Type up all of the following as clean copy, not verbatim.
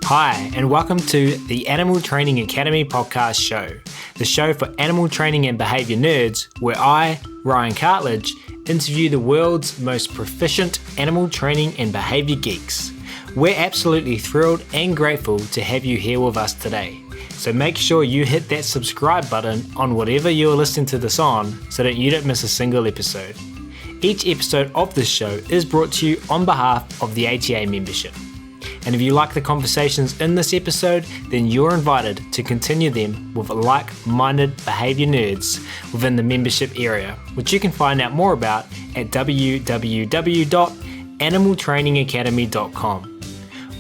Hi, and welcome to the Animal Training Academy podcast show, the show for animal training and behaviour nerds, where I, Ryan Cartledge, interview the world's most proficient animal training and behaviour geeks. We're absolutely thrilled and grateful to have you here with us today. So make sure you hit that subscribe button on whatever you're listening to this on so that you don't miss a single episode. Each episode of this show is brought to you on behalf of the ATA membership. And if you like the conversations in this episode, then you're invited to continue them with like-minded behaviour nerds within the membership area, which you can find out more about at www.animaltrainingacademy.com.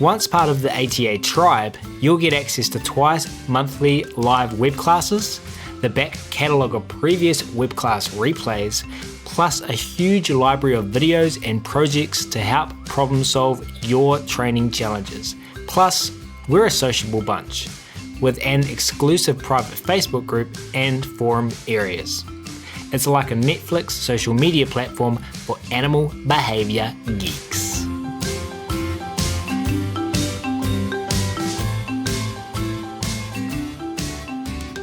Once part of the ATA tribe, you'll get access to twice monthly live web classes, the back catalogue of previous web class replays, plus a huge library of videos and projects to help problem solve your training challenges. Plus, we're a sociable bunch with an exclusive private Facebook group and forum areas. It's like a Netflix social media platform for animal behaviour geeks.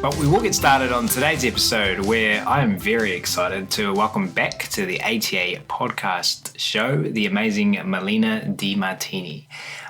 But we will get started on today's episode, where I am very excited to welcome back to the ATA podcast show the amazing Malena DeMartini.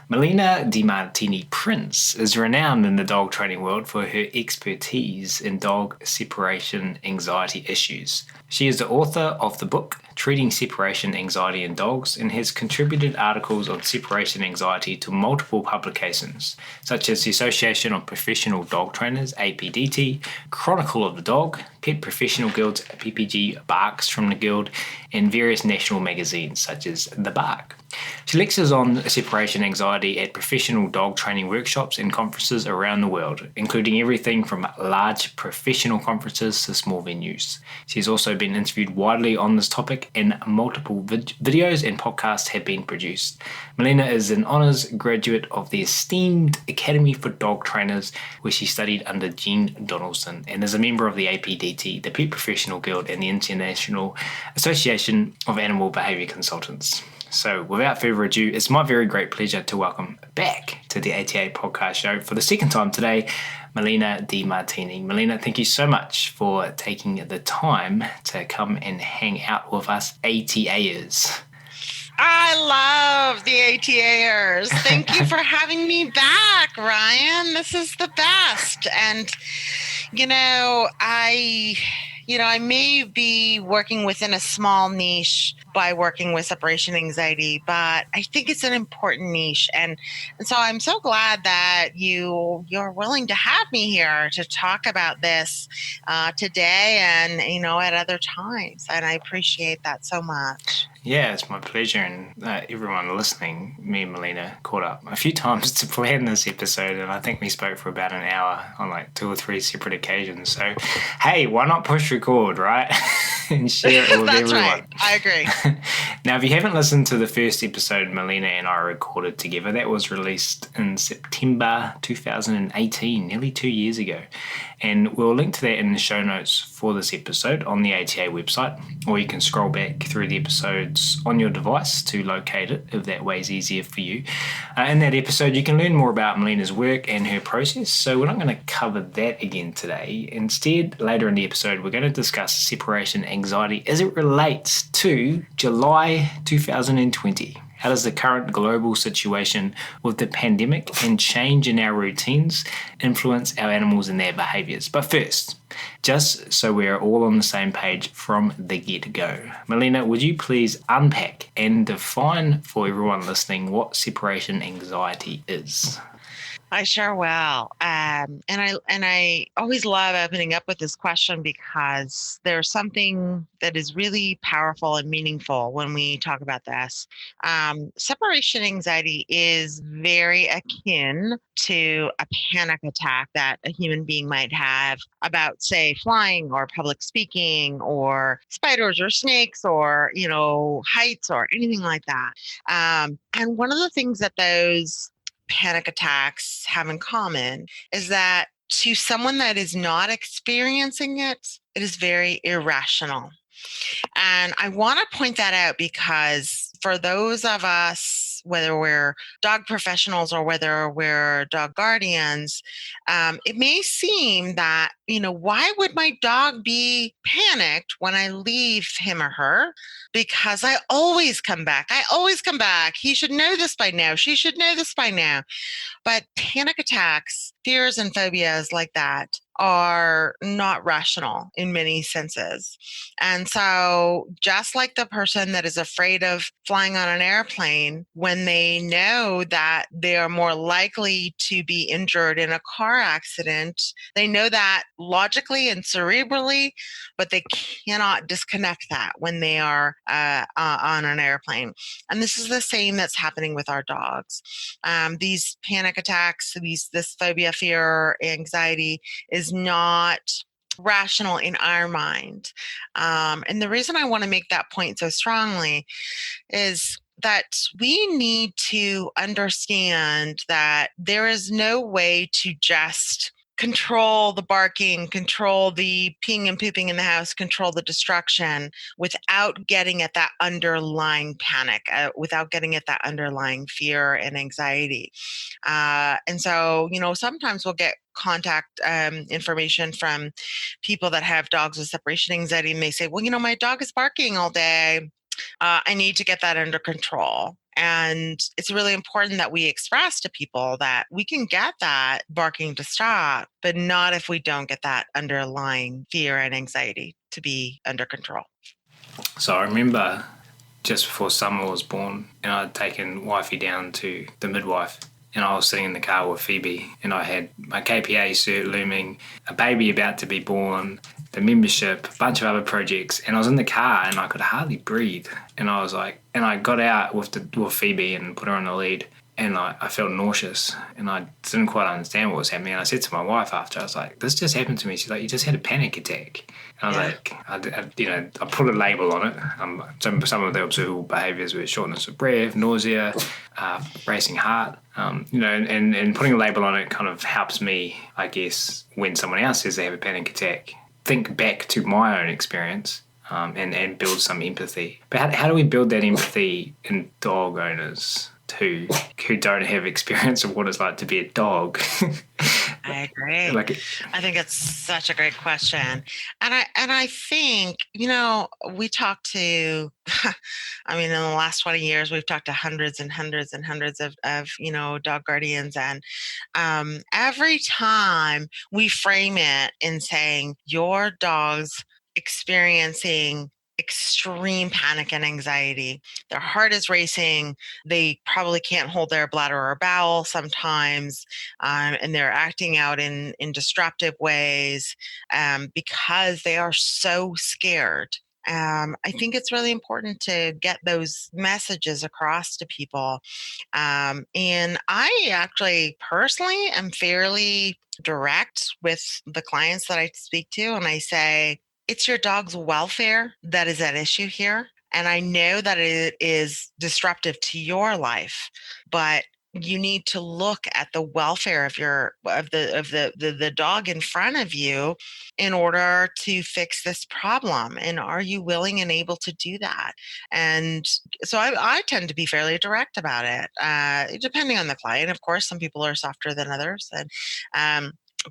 Malena DeMartini Prince is renowned in the dog training world for her expertise in dog separation anxiety issues. She is the author of the book Treating Separation Anxiety in Dogs and has contributed articles on separation anxiety to multiple publications, such as the Association of Professional Dog Trainers, APDT, Chronicle of the Dog, Pet Professional Guild's PPG Barks from the Guild, and various national magazines such as The Bark. She lectures on separation anxiety at professional dog training workshops and conferences around the world, including everything from large professional conferences to small venues. She's also been interviewed widely on this topic, and multiple videos and podcasts have been produced. Malena is an honours graduate of the esteemed Academy for Dog Trainers, where she studied under Jean Donaldson, and is a member of the APDT, the Pet Professional Guild, and the International Association of Animal Behaviour Consultants. So without further ado, it's my very great pleasure to welcome back to the ATA podcast show for the second time today, Malena DeMartini. Malena, thank you so much for taking the time to come and hang out with us ATAers. I love the ATAers. Thank you for having me back, Ryan. This is the best. And, I may be working within a small niche by working with separation anxiety, but I think it's an important niche. And so I'm so glad that you're willing to have me here to talk about this today and, at other times. And I appreciate that so much. Yeah, it's my pleasure, and everyone listening, me and Malena caught up a few times to plan this episode, and I think we spoke for about an hour on like 2 or 3 separate occasions. So, hey, why not push record, right? And share it with That's everyone. Right. I agree. Now, if you haven't listened to the first episode Malena and I recorded together, that was released in September 2018, nearly 2 years ago. And we'll link to that in the show notes for this episode on the ATA website, or you can scroll back through the episodes on your device to locate it if that way is easier for you. In that episode, you can learn more about Malena's work and her process, so we're not going to cover that again today. Instead, later in the episode, we're going to discuss separation anxiety as it relates to July 2020. How does the current global situation with the pandemic and change in our routines influence our animals and their behaviours? But first, just so we're all on the same page from the get-go, Malena, would you please unpack and define for everyone listening what separation anxiety is? I sure will. And I always love opening up with this question because there's something that is really powerful and meaningful when we talk about this. Separation anxiety is very akin to a panic attack that a human being might have about, say, flying or public speaking or spiders or snakes or, heights or anything like that. And one of the things that those panic attacks have in common is that to someone that is not experiencing it, it is very irrational. And I want to point that out because for those of us whether we're dog professionals or whether we're dog guardians, it may seem that, why would my dog be panicked when I leave him or her? Because I always come back. I always come back. He should know this by now. She should know this by now. But panic attacks, fears, and phobias like that are not rational in many senses. And so, just like the person that is afraid of flying on an airplane, when they know that they are more likely to be injured in a car accident, they know that logically and cerebrally, but they cannot disconnect that when they are on an airplane. And this is the same that's happening with our dogs. These panic attacks, this phobia, fear, anxiety is not rational in our mind. And the reason I want to make that point so strongly is that we need to understand that there is no way to just control the barking, control the peeing and pooping in the house, control the destruction without getting at that underlying panic, without getting at that underlying fear and anxiety. And so, sometimes we'll get contact information from people that have dogs with separation anxiety, and they say, well, my dog is barking all day. I need to get that under control. And it's really important that we express to people that we can get that barking to stop, but not if we don't get that underlying fear and anxiety to be under control. So I remember just before Summer was born, and I'd taken Wifey down to the midwife, and I was sitting in the car with Phoebe, and I had my KPA cert looming, a baby about to be born, the membership, a bunch of other projects, and I was in the car and I could hardly breathe. And I was like, and I got out with Phoebe and put her on the lead, and I felt nauseous, and I didn't quite understand what was happening. And I said to my wife after, I was like, this just happened to me. She's like, you just had a panic attack. And I was like, I put a label on it. Some of the observable behaviours were shortness of breath, nausea, racing heart. And putting a label on it kind of helps me, I guess, when someone else says they have a panic attack, think back to my own experience and build some empathy. But how do we build that empathy in dog owners who don't have experience of what it's like to be a dog? I agree. I think it's such a great question. And I think, we talk to, in the last 20 years, we've talked to hundreds and hundreds and hundreds of dog guardians. And every time we frame it in saying your dog's experiencing extreme panic and anxiety, their heart is racing, they probably can't hold their bladder or bowel sometimes, and they're acting out in disruptive ways because they are so scared. I think it's really important to get those messages across to people. And I actually personally am fairly direct with the clients that I speak to, and I say, it's your dog's welfare that is at issue here. And I know that it is disruptive to your life, but you need to look at the welfare of the dog in front of you in order to fix this problem. And are you willing and able to do that? And so I tend to be fairly direct about it, depending on the client. Of course, some people are softer than others,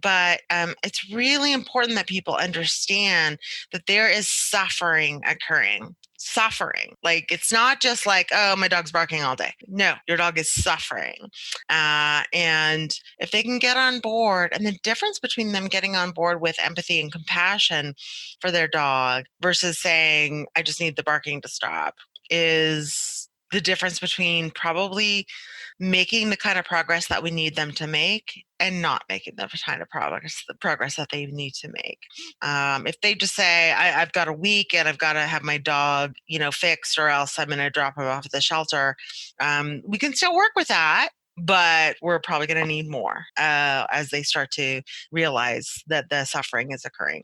but it's really important that people understand that there is suffering occurring. Suffering. Like, it's not just like, oh, my dog's barking all day. No, your dog is suffering. And if they can get on board, and the difference between them getting on board with empathy and compassion for their dog versus saying, I just need the barking to stop, is the difference between probably making the kind of progress that we need them to make and not making the kind of progress that they need to make. If they just say, I've got a week and I've got to have my dog, fixed, or else I'm going to drop him off at the shelter, we can still work with that, but we're probably going to need more as they start to realize that the suffering is occurring.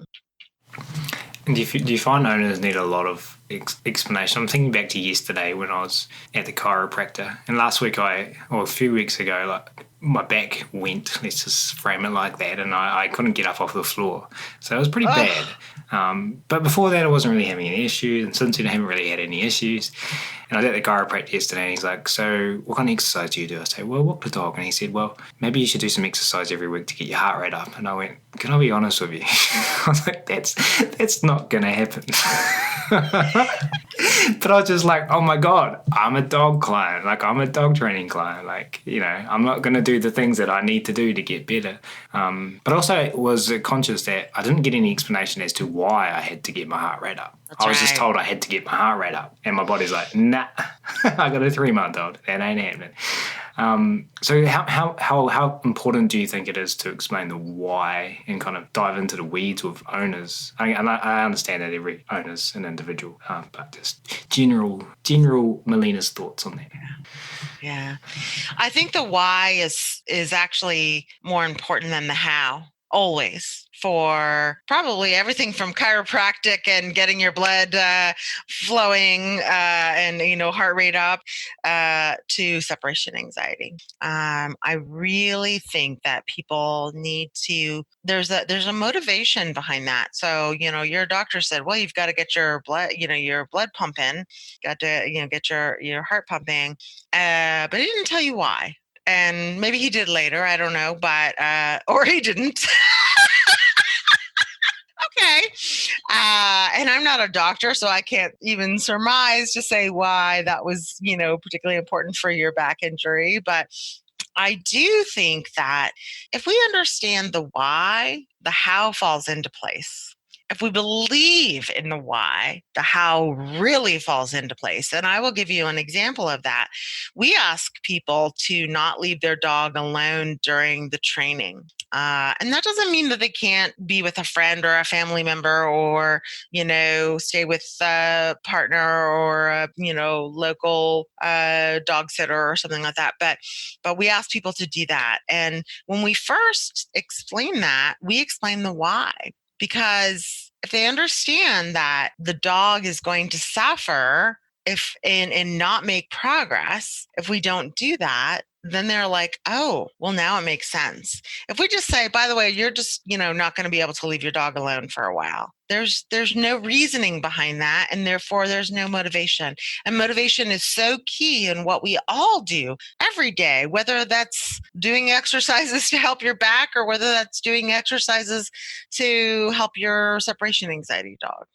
Do you find owners need a lot of explanation. I'm thinking back to yesterday when I was at the chiropractor, and last week or a few weeks ago, like my back went. Let's just frame it like that, and I couldn't get up off the floor, so it was pretty bad. But before that, I wasn't really having any issues, and since then, I haven't really had any issues. And I was at the chiropractor yesterday, and he's like, "So, what kind of exercise do you do?" I said, "Well, walk the dog." And he said, "Well, maybe you should do some exercise every week to get your heart rate up." And I went, "Can I be honest with you?" I was like, "That's not gonna happen." But I was just like, "Oh my God, I'm a dog client. Like, I'm a dog training client. Like, I'm not gonna do the things that I need to do to get better." But also was conscious that I didn't get any explanation as to why I had to get my heart rate up. I was just told I had to get my heart rate up, and my body's like, "Nah, I got a 3-month-old. That ain't happening." So how important do you think it is to explain the why and kind of dive into the weeds with owners? I understand that every owner's an individual, but just general Malena's thoughts on that. Yeah. I think the why is actually more important than the how, always, for probably everything from chiropractic and getting your blood flowing and heart rate up to separation anxiety. I really think that people need to. There's a motivation behind that. So your doctor said, well, you've got to get your blood pumping, got to get your heart pumping, but he didn't tell you why. And maybe he did later, I don't know, but or he didn't. Okay. And I'm not a doctor, so I can't even surmise to say why that was, particularly important for your back injury. But I do think that if we understand the why, the how falls into place. If we believe in the why, the how really falls into place. And I will give you an example of that. We ask people to not leave their dog alone during the training. And that doesn't mean that they can't be with a friend or a family member or, stay with a partner or a, local dog sitter or something like that. But we ask people to do that. And when we first explain that, we explain the why. Because if they understand that the dog is going to suffer if and not make progress if we don't do that, then they're like, oh, well, now it makes sense. If we just say, by the way, you're just, not going to be able to leave your dog alone for a while. There's no reasoning behind that, and therefore there's no motivation. And motivation is so key in what we all do every day, whether that's doing exercises to help your back or whether that's doing exercises to help your separation anxiety dog.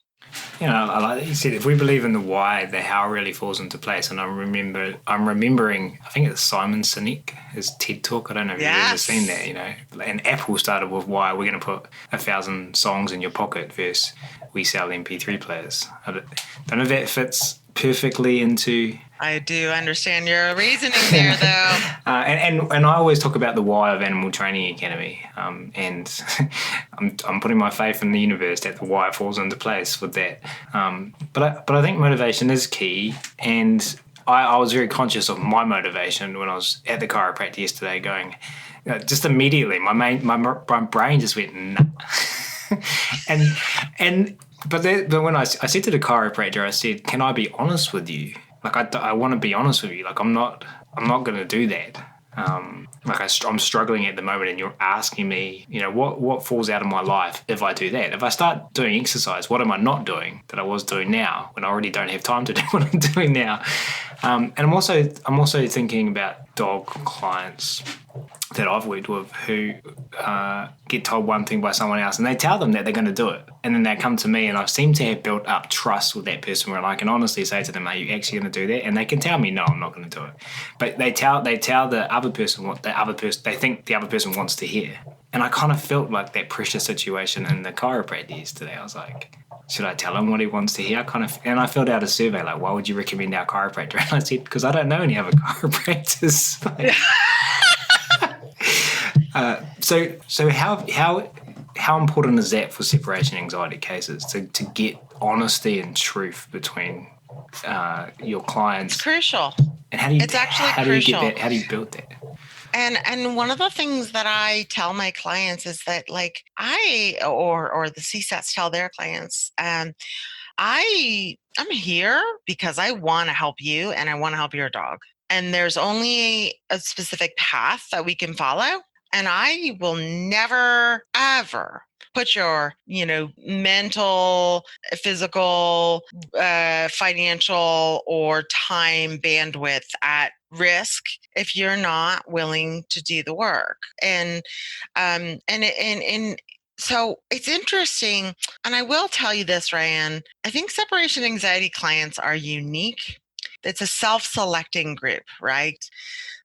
Like you said, if we believe in the why, the how really falls into place. And I'm remembering, I think it's Simon Sinek, his TED Talk. I don't know if you've ever seen that, And Apple started with why we're going to put 1,000 songs in your pocket versus we sell MP3 players. I don't know if that fits perfectly into... I do understand your reasoning there, though. And I always talk about the why of Animal Training Academy, and I'm putting my faith in the universe that the why falls into place with that. But I think motivation is key, and I was very conscious of my motivation when I was at the chiropractor yesterday. Going, just immediately, my brain just went nah. But when I said to the chiropractor, I said, "Can I be honest with you? Like I want to be honest with you. Like I'm not going to do that. I'm struggling at the moment, and you're asking me, what falls out of my life if I do that? If I start doing exercise, what am I not doing that I was doing now when I already don't have time to do what I'm doing now?" And I'm also thinking about dog clients that I've worked with who get told one thing by someone else, and they tell them that they're going to do it, and then they come to me, and I seem to have built up trust with that person where I can honestly say to them, "Are you actually going to do that?" And they can tell me, "No, I'm not going to do it." But they tell the other person what they think the other person wants to hear, and I kind of felt like that pressure situation in the chiropractor yesterday. I was like, should I tell him what he wants to hear? And I filled out a survey like, why would you recommend our chiropractor? And I said, because I don't know any other chiropractors. So how important is that for separation anxiety cases to get honesty and truth between your clients? It's crucial. And how do you crucial. get that? How do you build that? And one of the things that I tell my clients is that, like, or the CSATs tell their clients, I'm here because I want to help you and I want to help your dog. And there's only a specific path that we can follow. And I will never, ever put your, mental, physical, financial, or time bandwidth at risk if you're not willing to do the work. And so it's interesting. And I will tell you this, Ryan, I think separation anxiety clients are unique. It's a self-selecting group, right?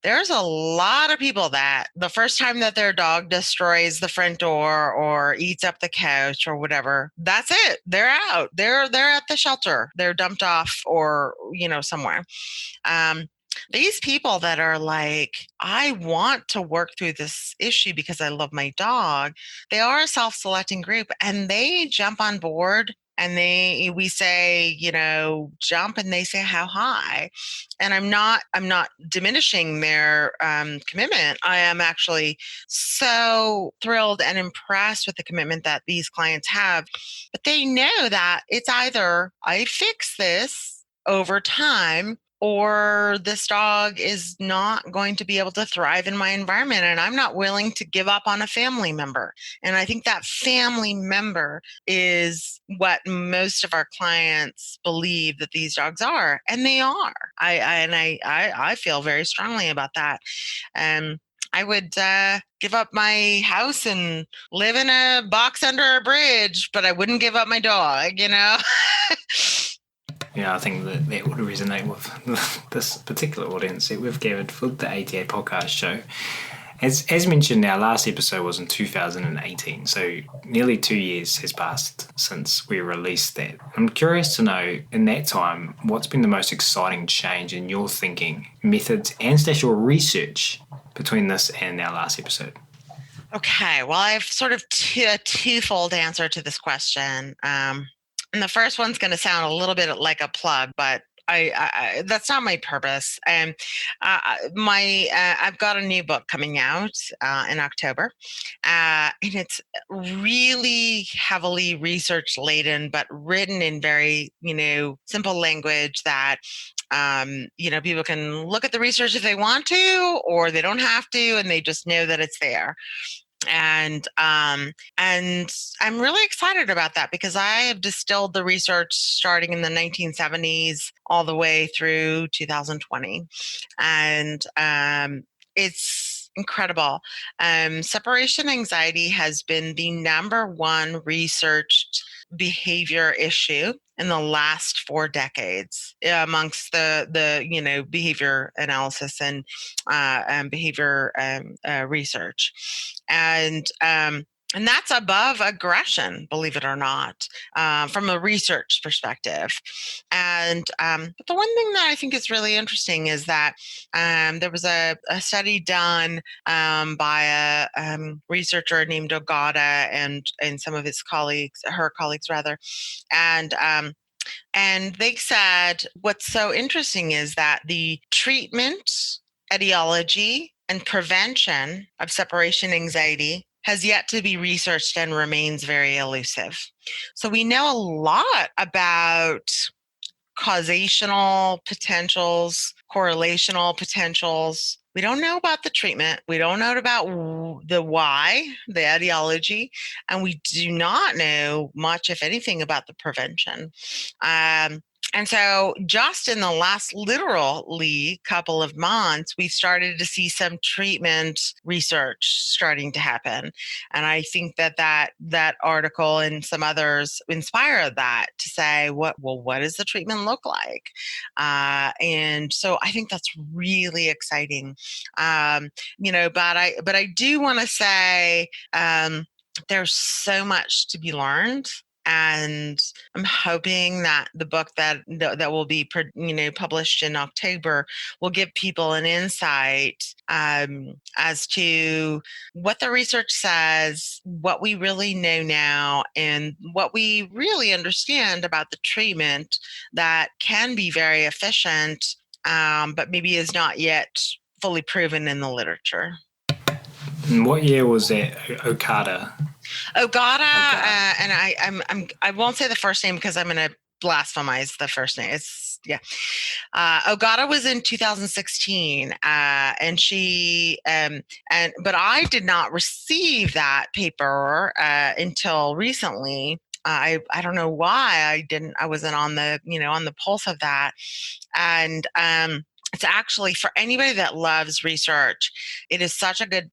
There's a lot of people that the first time that their dog destroys the front door or eats up the couch or whatever, that's it. They're out. They're at the shelter. They're dumped off or, somewhere. These people that are like, I want to work through this issue because I love my dog, they are a self-selecting group and they jump on board and we say, jump, and they say how high. And I'm not diminishing their commitment. I am actually so thrilled and impressed with the commitment that these clients have. But they know that it's either I fix this over time, or this dog is not going to be able to thrive in my environment, and I'm not willing to give up on a family member. And I think that family member is what most of our clients believe that these dogs are, and they are. I feel very strongly about that. I would give up my house and live in a box under a bridge, but I wouldn't give up my dog, Yeah, I think that would resonate with this particular audience that we've gathered for the ATA podcast show. As mentioned, our last episode was in 2018, so nearly 2 years has passed since we released that. I'm curious to know, in that time, what's been the most exciting change in your thinking, methods, and your research between this and our last episode? Okay, well, I have sort of a twofold answer to this question. And the first one's going to sound a little bit like a plug, but I that's not my purpose. And I've got a new book coming out in October, and it's really heavily research laden, but written in very simple language that people can look at the research if they want to, or they don't have to, and they just know that it's there. And I'm really excited about that because I have distilled the research starting in the 1970s all the way through 2020, and it's incredible. Separation anxiety has been the number one researched behavior issue in the last 4 decades amongst the behavior analysis and behavior research, and that's above aggression, believe it or not, from a research perspective. And but the one thing that I think is really interesting is that there was a study done by a researcher named Ogata and some of his colleagues, her colleagues rather, and they said what's so interesting is that the treatment, etiology, and prevention of separation anxiety has yet to be researched and remains very elusive. So we know a lot about causational potentials, correlational potentials. We don't know about the treatment. We don't know about the why, the etiology, and we do not know much, if anything, about the prevention. And so just in the last literally couple of months, we started to see some treatment research starting to happen. And I think that article and some others inspired that to say, what does the treatment look like? And so I think that's really exciting. But I do want to say there's so much to be learned. And I'm hoping that the book that will be published in October will give people an insight as to what the research says, what we really know now, and what we really understand about the treatment that can be very efficient, but maybe is not yet fully proven in the literature. And what year was that, Okada? Ogata, and I won't say the first name because I'm going to blasphemize the first name. It's yeah. Ogata was in 2016, and but I did not receive that paper until recently. I don't know why I didn't. I wasn't on the pulse of that, and it's actually, for anybody that loves research, it's such a good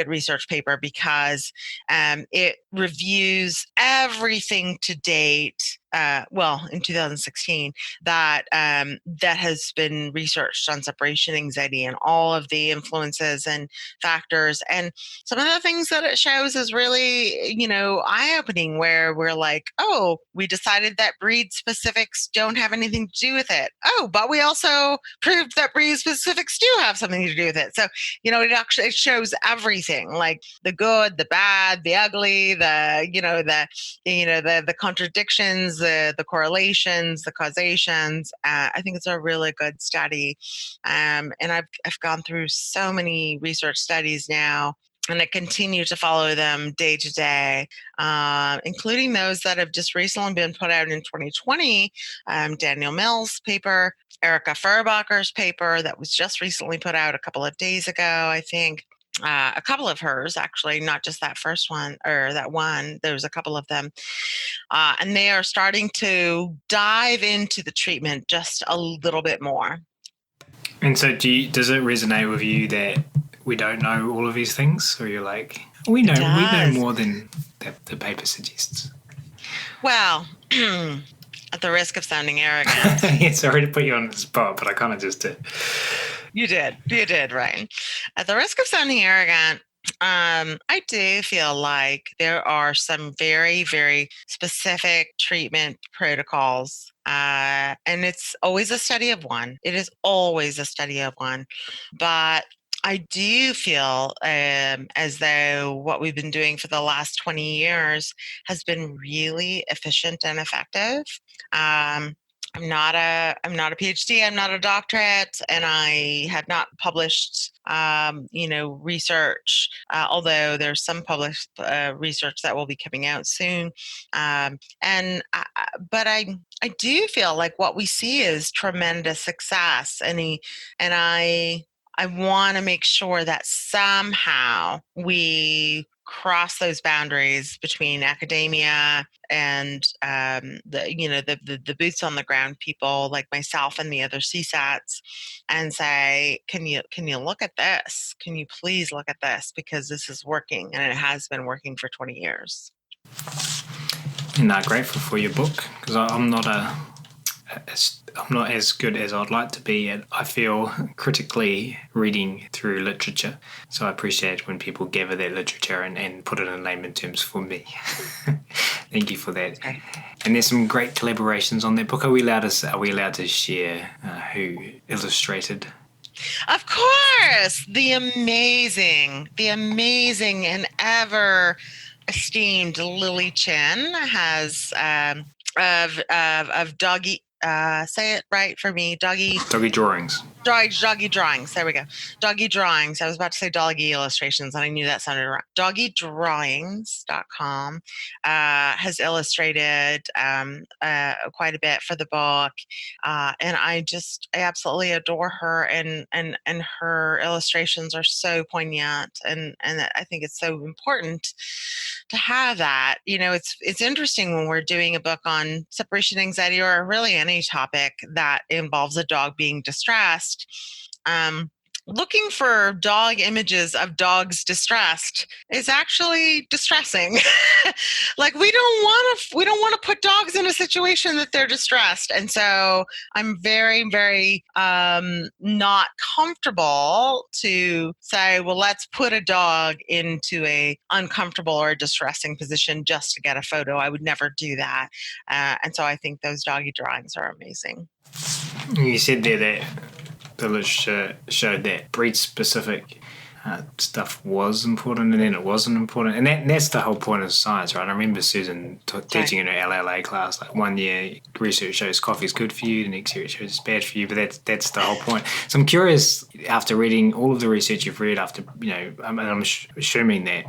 research paper because it reviews everything to date. In 2016, that has been researched on separation anxiety and all of the influences and factors. And some of the things that it shows is really, eye-opening, where we're like, oh, we decided that breed specifics don't have anything to do with it. Oh, but we also proved that breed specifics do have something to do with it. So, it shows everything, like the good, the bad, the ugly, the contradictions, the correlations, the causations. I think it's a really good study. And I've gone through so many research studies now, and I continue to follow them day to day, including those that have just recently been put out in 2020. Daniel Mills' paper, Erica Furbacher's paper that was just recently put out a couple of days ago, I think. A couple of hers, actually, not just that first one or that one. There's a couple of them. And they are starting to dive into the treatment just a little bit more. And so does it resonate with you that we don't know all of these things? Or you're like, we know more than the paper suggests? Well, at the risk of sounding arrogant. Yeah, sorry to put you on the spot, but I kind of just did. You did, Ryan. At the risk of sounding arrogant, I do feel like there are some very, very specific treatment protocols, and it's always a study of one. It is always a study of one. But I do feel as though what we've been doing for the last 20 years has been really efficient and effective. I'm not a PhD. I'm not a doctorate, and I have not published, research. Although there's some published research that will be coming out soon. But I do feel like what we see is tremendous success, and I want to make sure that somehow we cross those boundaries between academia and the boots on the ground people like myself and the other CSATs, and say, can you look at this? Can you please look at this? Because this is working, and it has been working for 20 years. And I'm grateful for your book, because I'm not as good as I'd like to be at, I feel, critically reading through literature. So I appreciate when people gather their literature and put it in layman terms for me. Thank you for that. Okay. And there's some great collaborations on that book. Are we allowed to share who illustrated? Of course, the amazing and ever esteemed Lily Chen has of doggy. Say it right for me. Doggy drawings. Doggy drawings. There we go. Doggy drawings. I was about to say doggy illustrations, and I knew that sounded wrong. Doggydrawings.com has illustrated quite a bit for the book, and I absolutely adore her, and her illustrations are so poignant, and I think it's so important to have that. It's interesting when we're doing a book on separation anxiety, or really any topic that involves a dog being distressed. Looking for dog images of dogs distressed is actually distressing. Like, we don't want to put dogs in a situation that they're distressed. And so I'm very, very not comfortable to say, well, let's put a dog into a uncomfortable or distressing position just to get a photo. I would never do that. And so I think those doggy drawings are amazing. You said there that the literature showed that breed-specific stuff was important and then it wasn't important. And that's the whole point of science, right? I remember Susan teaching in her LLA class, like one year research shows coffee's good for you, the next year it shows it's bad for you, but that's the whole point. So I'm curious, after reading all of the research you've read, after, I'm assuming that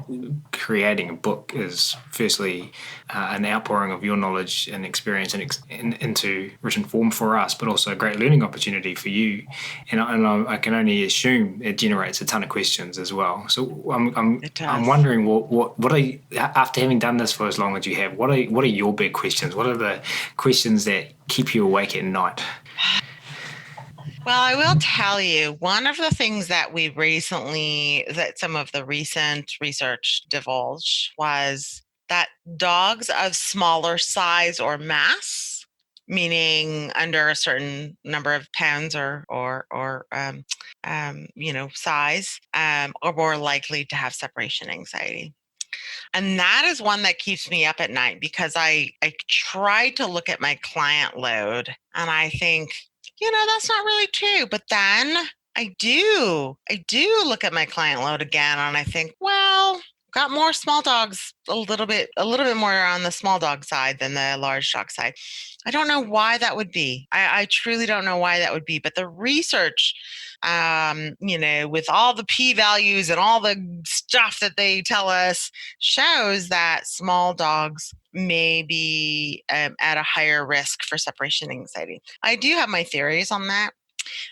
creating a book is firstly an outpouring of your knowledge and experience into written form for us, but also a great learning opportunity for you. And I can only assume it generates a ton of questions as well. So I'm wondering what are you, after having done this for as long as you have, what are your big questions? What are the questions that keep you awake at night? Well, I will tell you, one of the things that some of the recent research divulged was that dogs of smaller size or mass, meaning under a certain number of pounds or size, are more likely to have separation anxiety. And that is one that keeps me up at night because I try to look at my client load and I think, that's not really true. But then I do look at my client load again and I think, well, got more small dogs, a little bit more on the small dog side than the large dog side. I don't know why that would be. I truly don't know why that would be. But the research, with all the p-values and all the stuff that they tell us, shows that small dogs may be at a higher risk for separation anxiety. I do have my theories on that.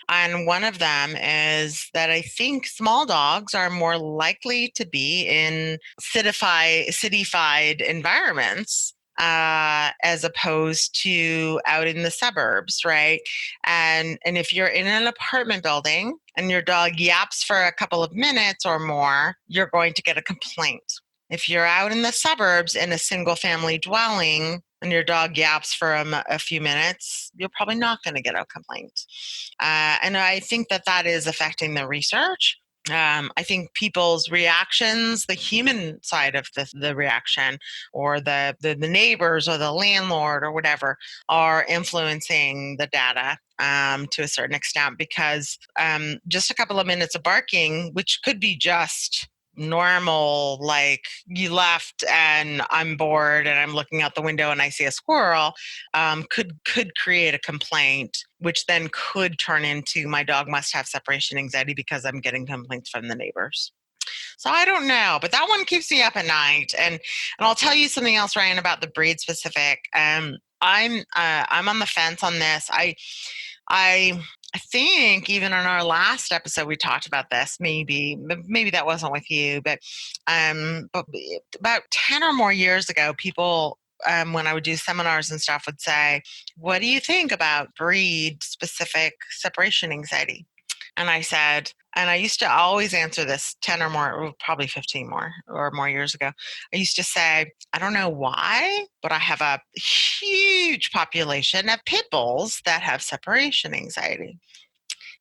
And one of them is that I think small dogs are more likely to be in cityfied environments as opposed to out in the suburbs, right? And if you're in an apartment building and your dog yaps for a couple of minutes or more, you're going to get a complaint. If you're out in the suburbs in a single family dwelling and your dog yaps for a few minutes, you're probably not going to get a complaint. And I think that is affecting the research. I think people's reactions, the human side of the reaction, or the neighbors or the landlord or whatever, are influencing the data to a certain extent, because just a couple of minutes of barking, which could be just normal, like you left and I'm bored and I'm looking out the window and I see a squirrel, could create a complaint, which then could turn into my dog must have separation anxiety because I'm getting complaints from the neighbors. So I don't know, but that one keeps me up at night. And I'll tell you something else, Ryan, about the breed specific. I'm on the fence on this. I think even on our last episode we talked about this. Maybe that wasn't with you, but about 10 or more years ago, people, when I would do seminars and stuff, would say, "What do you think about breed specific separation anxiety?" And I said, and I used to always answer this 10 or more, probably 15 more years ago. I used to say, I don't know why, but I have a huge population of pit bulls that have separation anxiety.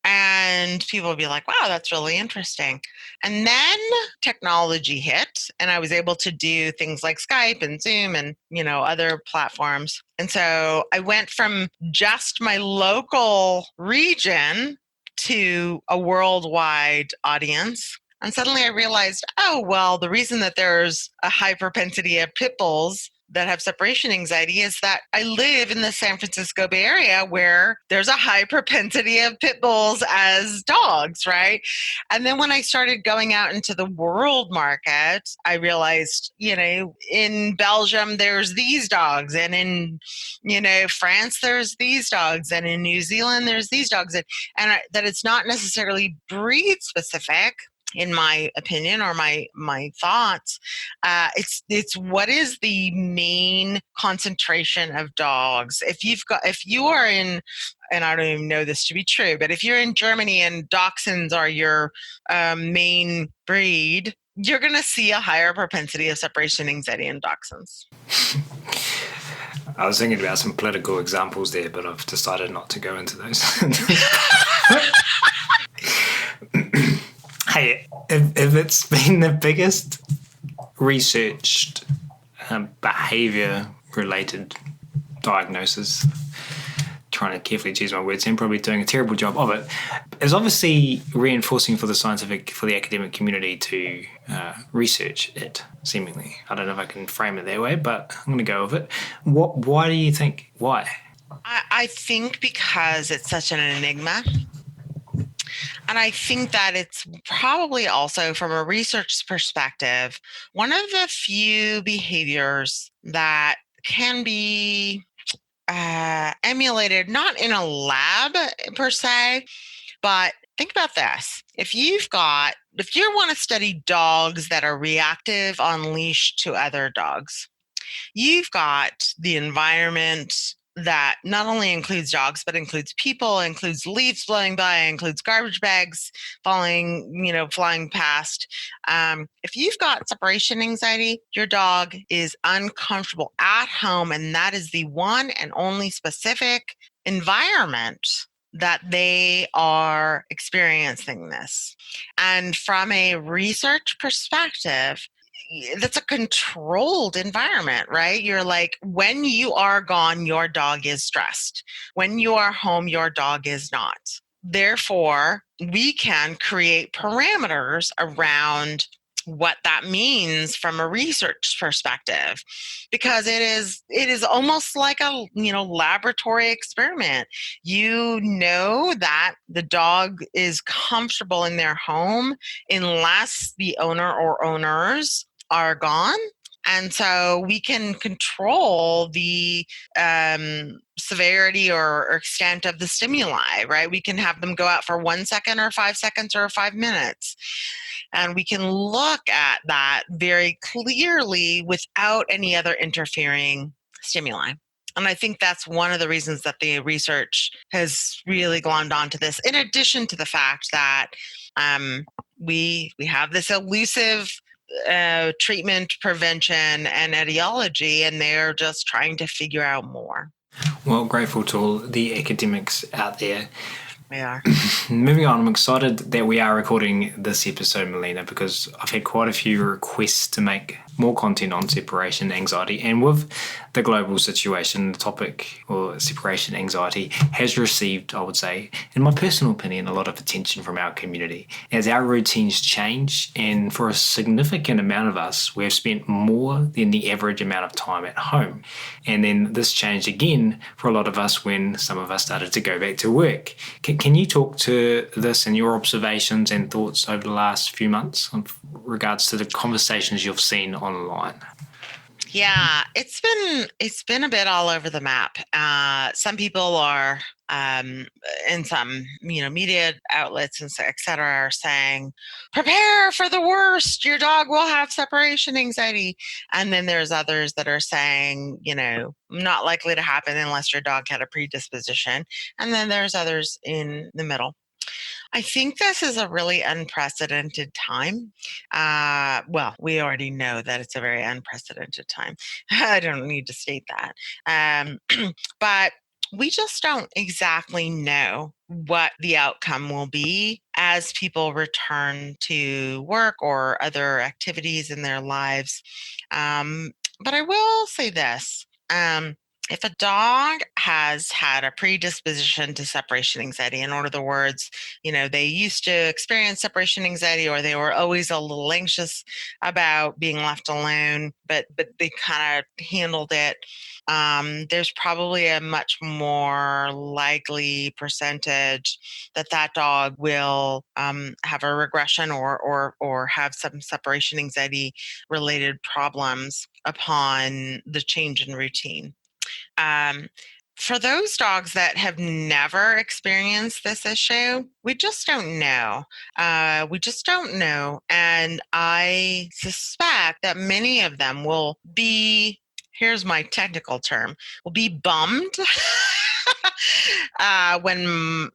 And people would be like, wow, that's really interesting. And then technology hit and I was able to do things like Skype and Zoom and, other platforms. And so I went from just my local region to a worldwide audience. And suddenly I realized, oh, well, the reason that there's a high propensity of pit bulls that have separation anxiety is that I live in the San Francisco Bay Area where there's a high propensity of pit bulls as dogs, right? And then when I started going out into the world market, I realized, in Belgium, there's these dogs, and in, France, there's these dogs, and in New Zealand, there's these dogs, and that it's not necessarily breed specific, in my opinion, or my thoughts. It's what is the main concentration of dogs. If you are in, and I don't even know this to be true, but if you're in Germany and dachshunds are your main breed, you're going to see a higher propensity of separation anxiety in dachshunds. I was thinking about some political examples there, but I've decided not to go into those. Hey, if it's been the biggest researched behaviour-related diagnosis, trying to carefully choose my words and probably doing a terrible job of it, is obviously reinforcing for the academic community to research it, seemingly. I don't know if I can frame it that way, but I'm going to go with it. Why do you think? Why? I think because it's such an enigma. And I think that it's probably also, from a research perspective, one of the few behaviors that can be emulated, not in a lab per se, but think about this. If you want to study dogs that are reactive on leash to other dogs, you've got the environment that not only includes dogs, but includes people, includes leaves blowing by, includes garbage bags flying past. If you've got separation anxiety, your dog is uncomfortable at home, and that is the one and only specific environment that they are experiencing this. And from a research perspective, that's a controlled environment, right? You're like, when you are gone, your dog is stressed. When you are home, your dog is not. Therefore, we can create parameters around what that means from a research perspective, because it is almost like a laboratory experiment. You know that the dog is comfortable in their home unless the owner or owners are gone. And so we can control the severity or extent of the stimuli, right? We can have them go out for 1 second or 5 seconds or 5 minutes. And we can look at that very clearly without any other interfering stimuli. And I think that's one of the reasons that the research has really glommed onto this, in addition to the fact that we have this elusive treatment, prevention, and etiology, and they're just trying to figure out more. Well, grateful to all the academics out there. We are. Moving on, I'm excited that we are recording this episode, Malena, because I've had quite a few requests to make more content on separation anxiety, and with the global situation, the topic or separation anxiety has received, I would say, in my personal opinion, a lot of attention from our community as our routines change, and for a significant amount of us, we have spent more than the average amount of time at home. And then this changed again for a lot of us when some of us started to go back to work. Can you talk to this and your observations and thoughts over the last few months in regards to the conversations you've seen online? Yeah, it's been a bit all over the map. Some people are, in some media outlets and et cetera, are saying, prepare for the worst. Your dog will have separation anxiety. And then there's others that are saying, not likely to happen unless your dog had a predisposition. And then there's others in the middle. I think this is a really unprecedented time. Well, we already know that it's a very unprecedented time. I don't need to state that. But we just don't exactly know what the outcome will be as people return to work or other activities in their lives. But I will say this. If a dog has had a predisposition to separation anxiety, in other words, they used to experience separation anxiety, or they were always a little anxious about being left alone, but they kind of handled it, there's probably a much more likely percentage that dog will have a regression or have some separation anxiety related problems upon the change in routine. For those dogs that have never experienced this issue, we just don't know. We just don't know. And I suspect that many of them will be, here's my technical term, will be bummed when,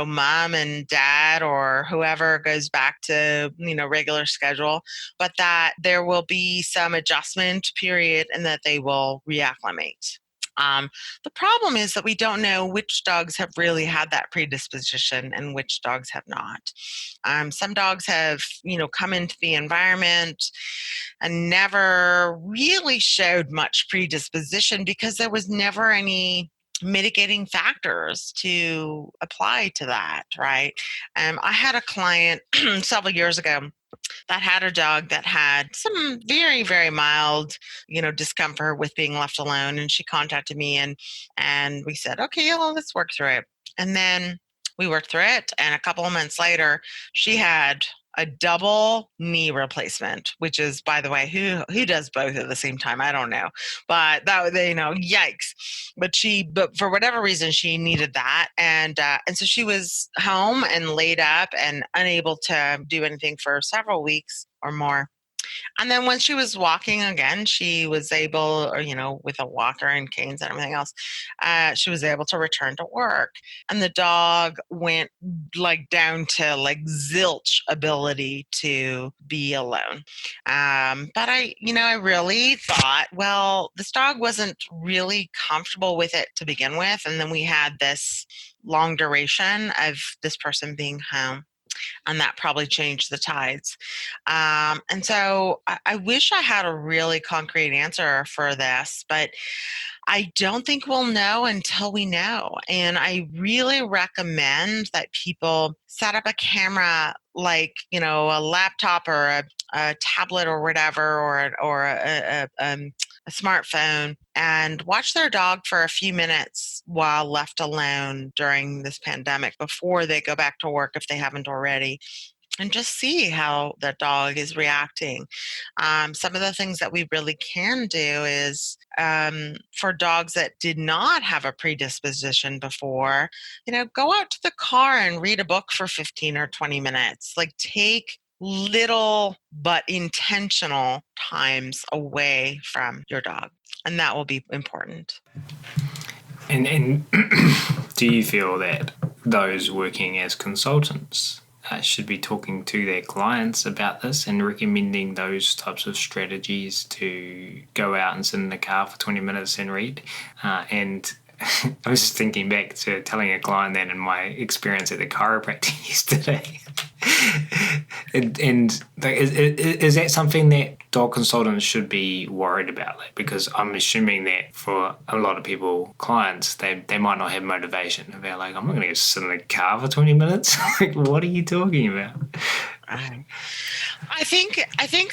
mom and dad or whoever goes back to, regular schedule, but that there will be some adjustment period and that they will reacclimate. The problem is that we don't know which dogs have really had that predisposition and which dogs have not. Some dogs have, come into the environment and never really showed much predisposition because there was never any mitigating factors to apply to that, right? I had a client several years ago that had a dog that had some very, very mild, discomfort with being left alone. And she contacted me and we said, okay, well, let's work through it. And then we worked through it. And a couple of months later, she had a double knee replacement, which is, by the way, who does both at the same time? I don't know, but that, yikes. But for whatever reason, she needed that, and so she was home and laid up and unable to do anything for several weeks or more. And then when she was walking again, she was able, or, with a walker and canes and everything else, she was able to return to work. And the dog went like down to like zilch ability to be alone. But I really thought, well, this dog wasn't really comfortable with it to begin with. And then we had this long duration of this person being home. And that probably changed the tides. And so I wish I had a really concrete answer for this, but I don't think we'll know until we know. And I really recommend that people set up a camera, like, a laptop or a tablet or whatever, or a smartphone, and watch their dog for a few minutes while left alone during this pandemic before they go back to work, if they haven't already, and just see how the dog is reacting. Some of the things that we really can do is, for dogs that did not have a predisposition before, go out to the car and read a book for 15 or 20 minutes. Like, take little but intentional times away from your dog, and that will be important. And do you feel that those working as consultants should be talking to their clients about this and recommending those types of strategies to go out and sit in the car for 20 minutes and read? And I was just thinking back to telling a client that in my experience at the chiropractor yesterday. and is that something that dog consultants should be worried about? Like, because I'm assuming that for a lot of people, clients, they might not have motivation. They're like, I'm not going to sit in the car for 20 minutes. Like, what are you talking about? I think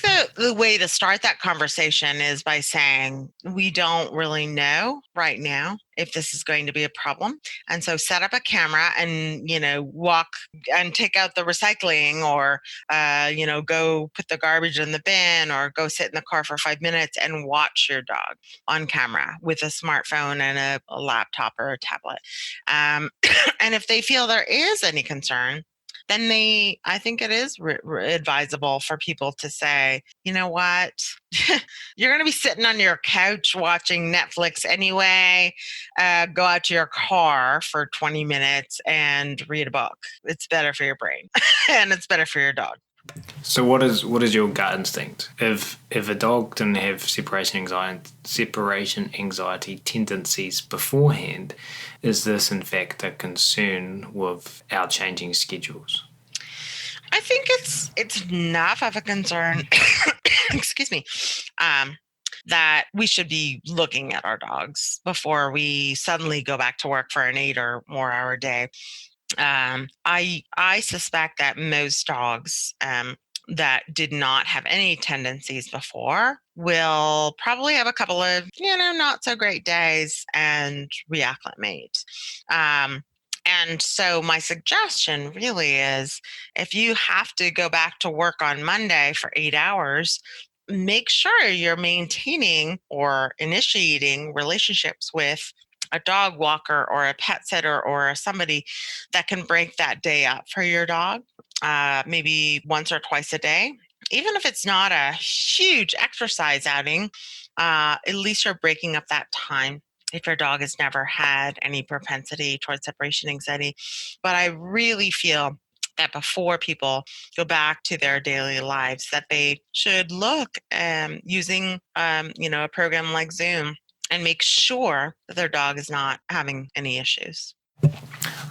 the way to start that conversation is by saying, we don't really know right now if this is going to be a problem. And so set up a camera and, walk and take out the recycling, or, go put the garbage in the bin, or go sit in the car for 5 minutes and watch your dog on camera with a smartphone and a laptop or a tablet. And if they feel there is any concern, then I think it is advisable for people to say, you know what, you're going to be sitting on your couch watching Netflix anyway. Go out to your car for 20 minutes and read a book. It's better for your brain and it's better for your dog. So what is your gut instinct? If a dog didn't have separation anxiety tendencies beforehand, is this in fact a concern with our changing schedules? I think it's enough of a concern, excuse me, that we should be looking at our dogs before we suddenly go back to work for an 8 or more hour day. I suspect that most dogs that did not have any tendencies before will probably have a couple of, not so great days and reacclimate. And so my suggestion really is, if you have to go back to work on Monday for 8 hours, make sure you're maintaining or initiating relationships with a dog walker or a pet sitter or somebody that can break that day up for your dog, maybe once or twice a day. Even if it's not a huge exercise outing, at least you're breaking up that time if your dog has never had any propensity towards separation anxiety. But I really feel that before people go back to their daily lives, that they should look using a program like Zoom and make sure that their dog is not having any issues. I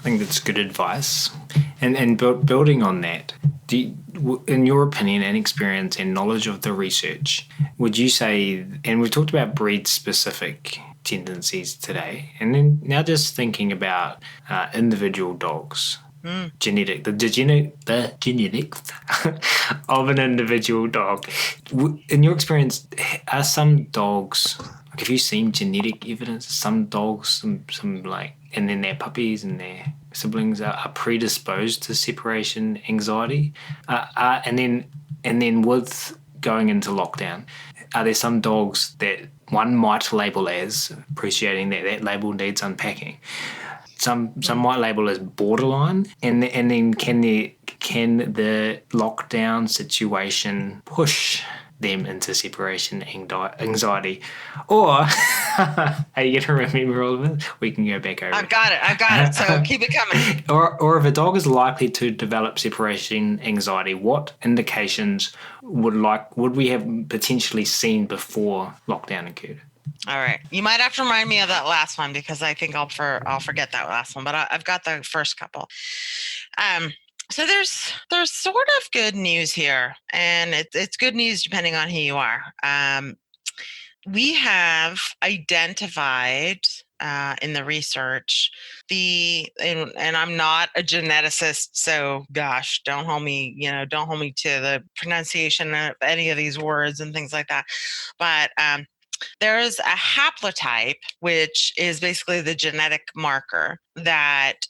think that's good advice. And building on that, in your opinion and experience and knowledge of the research, would you say, and we've talked about breed-specific tendencies today. And then now just thinking about individual dogs. Mm. The genetics of an individual dog. In your experience, are some dogs, like, have you seen genetic evidence? Some dogs, some like, and then their puppies and their siblings are predisposed to separation anxiety, and then with going into lockdown, are there some dogs that one might label as, appreciating that label needs unpacking? Some might label as borderline, and then can the lockdown situation push them into separation anxiety, or are you going to remember all of it? We can go back over. I've got it. So keep it coming. Or if a dog is likely to develop separation anxiety, what indications would we have potentially seen before lockdown occurred? All right. You might have to remind me of that last one because I think I'll forget that last one, but I've got the first couple. So there's sort of good news here, and it's good news depending on who you are. We have identified in the research and I'm not a geneticist, so gosh, don't hold me to the pronunciation of any of these words and things like that. But there is a haplotype, which is basically the genetic marker that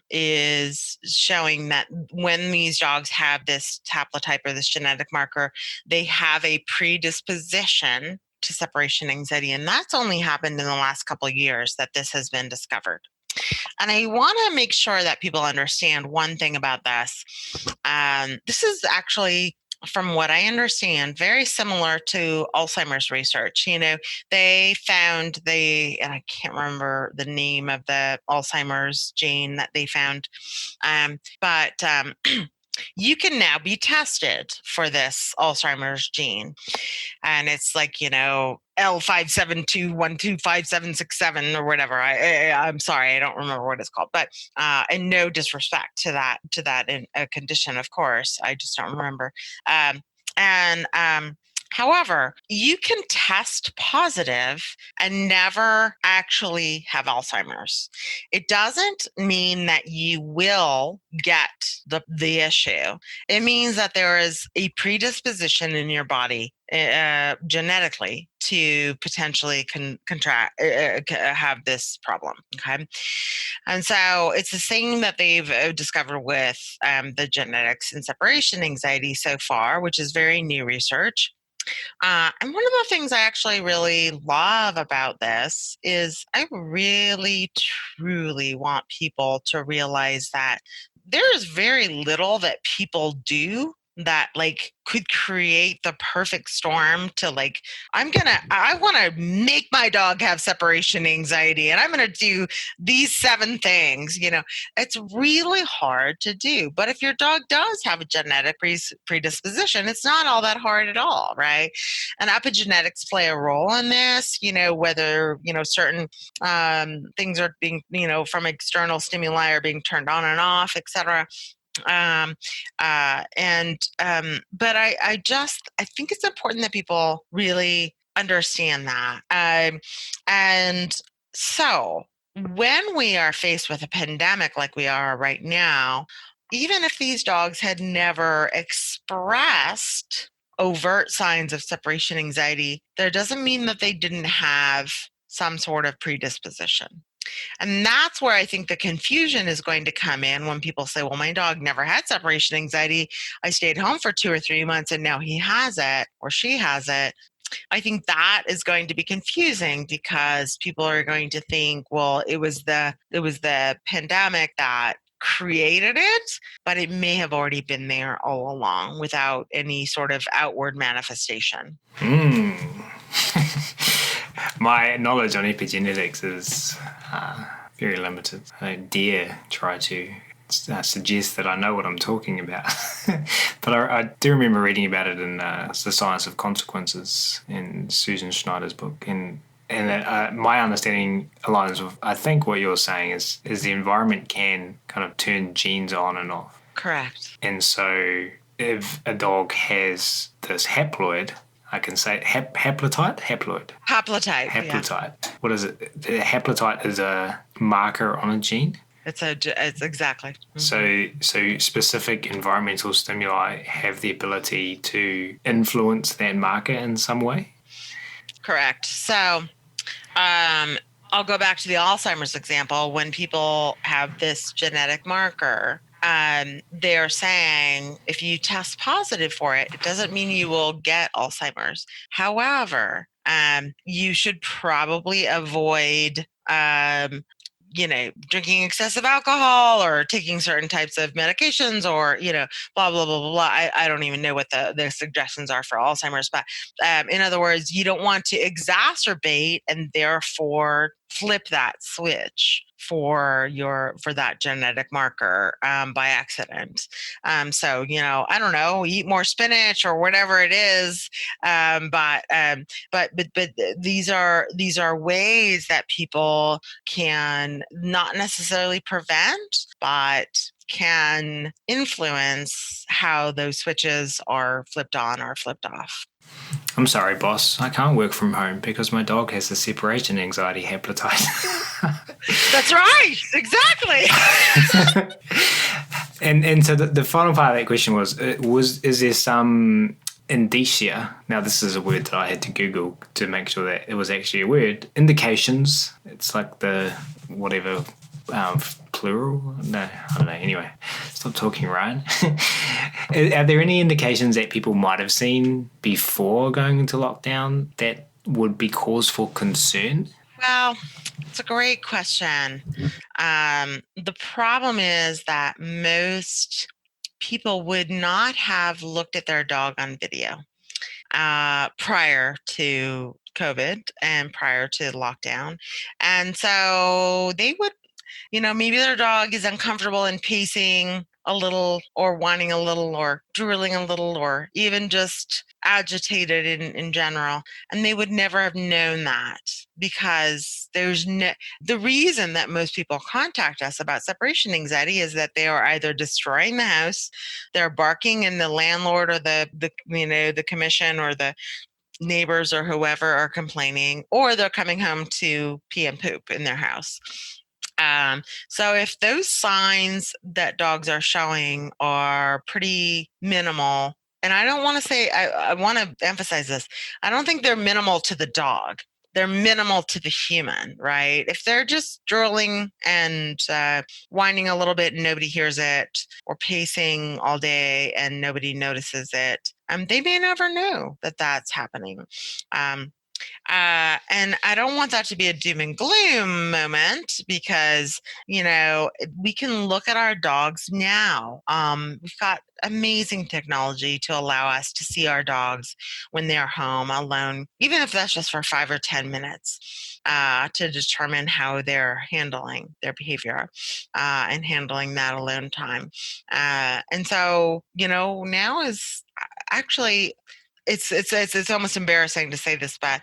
is showing that when these dogs have this haplotype or this genetic marker, they have a predisposition to separation anxiety. And that's only happened in the last couple of years that this has been discovered. And I want to make sure that people understand one thing about this. This is actually, from what I understand, very similar to Alzheimer's research. They found and I can't remember the name of the Alzheimer's gene that they found, but you can now be tested for this Alzheimer's gene. And it's like, L572125767 or whatever. I'm sorry, I don't remember what it's called, but and no disrespect to that in a condition, of course, I just don't remember. However, you can test positive and never actually have Alzheimer's. It doesn't mean that you will get the issue. It means that there is a predisposition in your body genetically to potentially have this problem. Okay. And so it's the same that they've discovered with the genetics and separation anxiety so far, which is very new research. And one of the things I actually really love about this is I really, truly want people to realize that there is very little that people do that could create the perfect storm to I want to make my dog have separation anxiety and I'm going to do these 7 things. It's really hard to do. But if your dog does have a genetic predisposition, it's not all that hard at all, right? And epigenetics play a role in this, whether, certain things are being, from external stimuli are being turned on and off, etc. But I think it's important that people really understand that. And so when we are faced with a pandemic like we are right now, even if these dogs had never expressed overt signs of separation anxiety, that doesn't mean that they didn't have some sort of predisposition. And that's where I think the confusion is going to come in when people say, well, my dog never had separation anxiety. I stayed home for 2 or 3 months and now he has it or she has it. I think that is going to be confusing because people are going to think, well, it was the pandemic that created it, but it may have already been there all along without any sort of outward manifestation. My knowledge on epigenetics is very limited. I don't dare try to suggest that I know what I'm talking about. But I do remember reading about it in The Science of Consequences in Susan Schneider's book. And my understanding aligns with, I think what you're saying is the environment can kind of turn genes on and off. Correct. And so if a dog has this haploid, I can say haploid. Yeah. What is it? The haplotype is a marker on a gene. It's exactly. Mm-hmm. So specific environmental stimuli have the ability to influence that marker in some way? Correct. So I'll go back to the Alzheimer's example. When people have this genetic marker, they're saying if you test positive for it, it doesn't mean you will get Alzheimer's. However, you should probably avoid drinking excessive alcohol or taking certain types of medications or, blah, blah, blah, blah, blah. I don't even know what the suggestions are for Alzheimer's, but in other words, you don't want to exacerbate and therefore flip that switch for that genetic marker by accident. So, I don't know, eat more spinach or whatever it is. But these are ways that people can not necessarily prevent, but can influence how those switches are flipped on or flipped off. I'm sorry, boss. I can't work from home because my dog has a separation anxiety haplotype. That's right. Exactly. and so the final part of that question is there some indicia? Now, this is a word that I had to Google to make sure that it was actually a word. Indications. It's like the whatever plural. No, I don't know. Anyway, stop talking, Ryan. Are there any indications that people might have seen before going into lockdown that would be cause for concern? Well, it's a great question. The problem is that most people would not have looked at their dog on video prior to COVID and prior to lockdown. And so they would, maybe their dog is uncomfortable and pacing a little or whining a little or drooling a little or even just agitated in general. And they would never have known that because the reason that most people contact us about separation anxiety is that they are either destroying the house, they're barking and the landlord or the commission or the neighbors or whoever are complaining, or they're coming home to pee and poop in their house. So if those signs that dogs are showing are pretty minimal, and I don't want to say, I want to emphasize this, I don't think they're minimal to the dog. They're minimal to the human, right? If they're just drooling and whining a little bit and nobody hears it, or pacing all day and nobody notices it, they may never know that that's happening. And I don't want that to be a doom and gloom moment because, we can look at our dogs now. We've got amazing technology to allow us to see our dogs when they're home alone, even if that's just for 5 or 10 minutes, to determine how they're handling their behavior and handling that alone time. And so, now is actually it's almost embarrassing to say this, but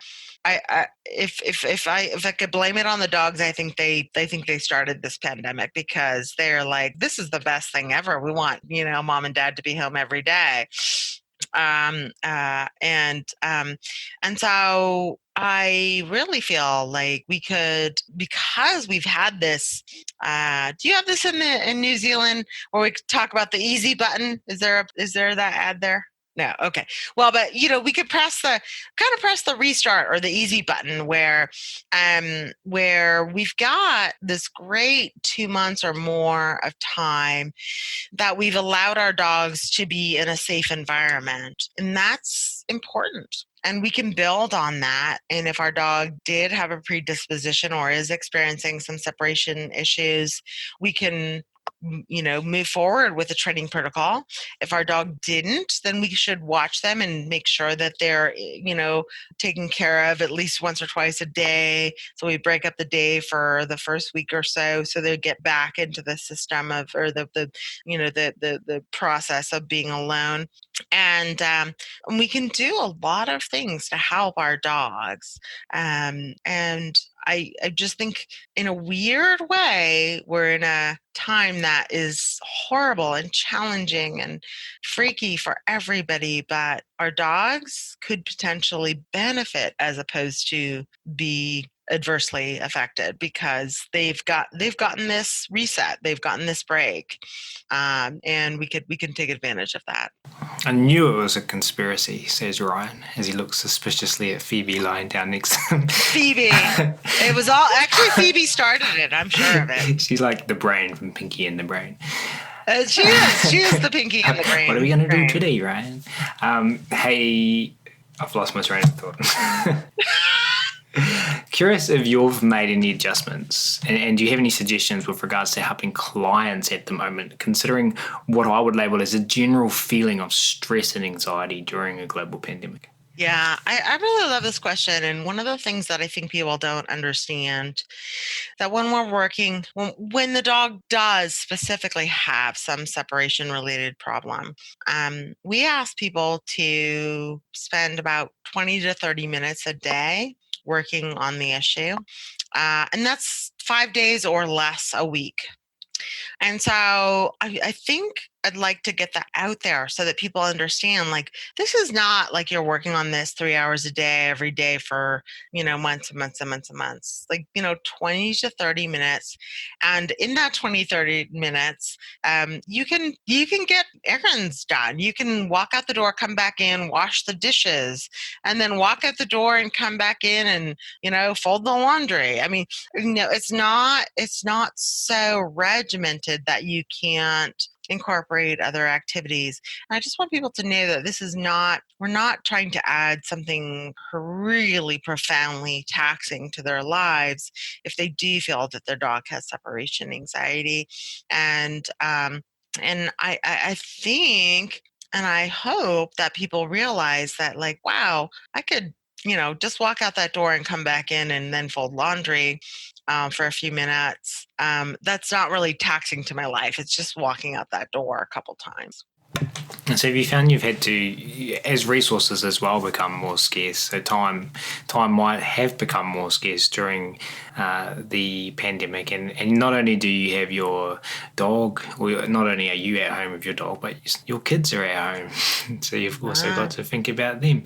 if I could blame it on the dogs, I think they think they started this pandemic because they're like, this is the best thing ever. We want mom and dad to be home every day, and so I really feel like we could, because we've had this. Do you have this in New Zealand where we could talk about the easy button? Is there that ad there? No. Okay. Well, but we could press the restart or the easy button where we've got this great 2 months or more of time that we've allowed our dogs to be in a safe environment. And that's important. And we can build on that. And if our dog did have a predisposition or is experiencing some separation issues, we can move forward with a training protocol. If our dog didn't, then we should watch them and make sure that they're, taken care of at least once or twice a day. So we break up the day for the first week or so they get back into the system of, or the process of being alone. And we can do a lot of things to help our dogs. And I just think in a weird way, we're in a time that is horrible and challenging and freaky for everybody, but our dogs could potentially benefit as opposed to be adversely affected because they've gotten this reset, they've gotten this break, and we can take advantage of that. I knew it was a conspiracy, says Ryan, as he looks suspiciously at Phoebe lying down next to him. Phoebe. It was all actually Phoebe started it. I'm sure of it. She's like the brain from Pinky and the Brain. She is. She is the Pinky and the Brain. What are we going to do today, Ryan? Hey, I've lost my train of thought. Curious if you've made any adjustments and do you have any suggestions with regards to helping clients at the moment, considering what I would label as a general feeling of stress and anxiety during a global pandemic? Yeah, I really love this question. And one of the things that I think people don't understand that when we're working, when the dog does specifically have some separation related problem, we ask people to spend about 20 to 30 minutes a day working on the issue. And that's 5 days or less a week. And so I think I'd like to get that out there so that people understand like this is not like you're working on this 3 hours a day every day for, months and months and months and months. Like, 20 to 30 minutes. And in that 20, 30 minutes, you can get errands done. You can walk out the door, come back in, wash the dishes, and then walk out the door and come back in and, fold the laundry. I mean, it's not so regimented that you can't incorporate other activities. And I just want people to know that we're not trying to add something really profoundly taxing to their lives if they do feel that their dog has separation anxiety. And I think and I hope that people realize that, like, wow, I could, just walk out that door and come back in and then fold laundry for a few minutes. That's not really taxing to my life. It's just walking out that door a couple times. And so have you found you've had to, as resources as well become more scarce, so time might have become more scarce during the pandemic, and not only do you have your dog, or not only are you at home with your dog, but your kids are at home, so you've also got to think about them.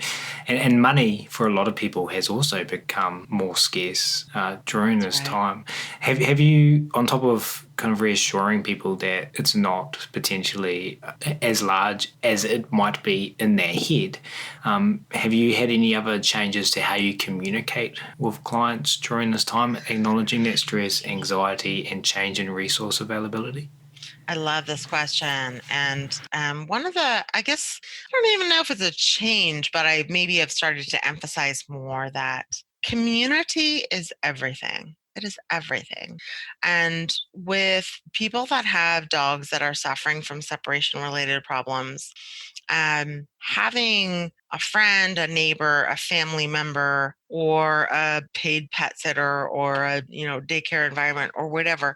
And money for a lot of people has also become more scarce during this time. Have you, on top of kind of reassuring people that it's not potentially as large as it might be in their head, have you had any other changes to how you communicate with clients during this time, acknowledging that stress, anxiety, and change in resource availability? I love this question. And one of the, I guess, I don't even know if it's a change, but I maybe have started to emphasize more that community is everything. It is everything. And with people that have dogs that are suffering from separation related problems, having a friend, a neighbor, a family member, or a paid pet sitter, or a daycare environment, or whatever,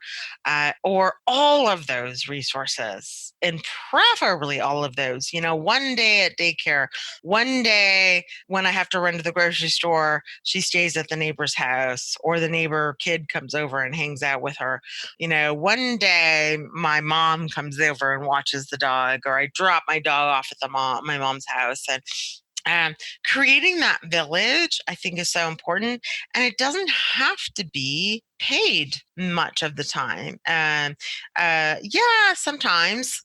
or all of those resources, and preferably all of those. One day at daycare, one day when I have to run to the grocery store, she stays at the neighbor's house, or the neighbor kid comes over and hangs out with her. One day my mom comes over and watches the dog, or I drop my dog off at my mom's house. And creating that village, I think, is so important. And it doesn't have to be paid much of the time. Yeah, sometimes